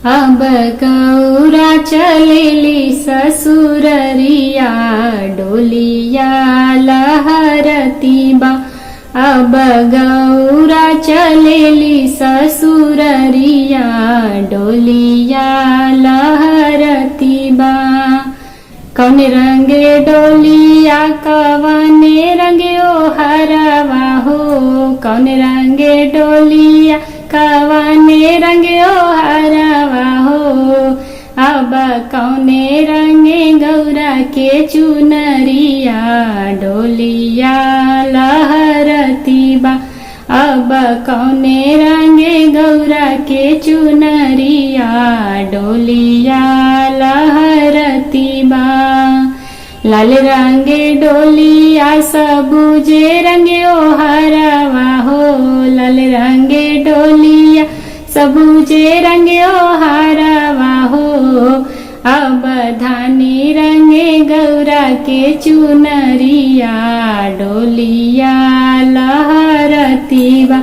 अब गौरा चलेली ससुररिया डोलिया लहरती बा। अब गौरा चलेली ससुररिया डोलिया लहरती बा। कौने रंगे डोलिया कवने रंगे ओ हरवा हो। कौने रंगे डोलिया कवने रंगे ओ हरवा हो। अब कौने रंगे गौरा के चुनरिया डोलिया लहरती बा। अब कौने रंगे गौरा के चुनरिया डोलिया लहरती बा। लाल रंगे डोलिया सबुजे रंगे ओ हरवा हो। लाल रंगे डोलिया सबुजे रंगे ओ हरवा हो। अब धानी रंगे गौरा के चुनरिया डोलिया लहरती बा।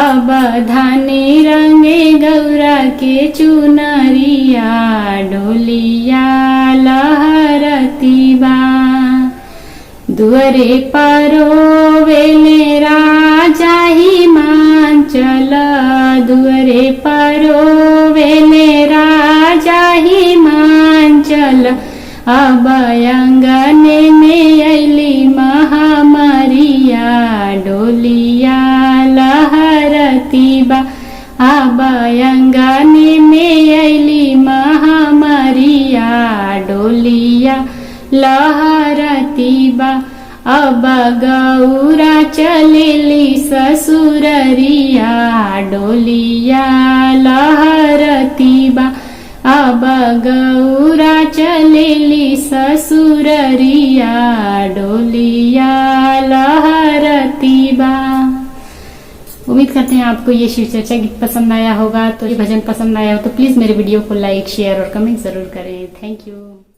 अब धानी रंगे गौरा के चुनरिया डोलिया लहरती बा। दुअरे परोवेले राजा हिमांचल। दुअरे परोवेले राजा हिमांचल। अब अंगने में अली महामरिया डोलिया लहरती बा। अब अंगने में अली महामरिया डोलिया लहरती बा। अब गौरा चलेली ससुररिया डोलिया लहरती बा। अब गौरा चलेली ससुररिया डोलिया लहरती बा। उम्मीद करते हैं आपको ये शिव चर्चा गीत पसंद आया होगा। तो ये भजन पसंद आया हो तो प्लीज मेरे वीडियो को लाइक शेयर और कमेंट जरूर करें। Thank you.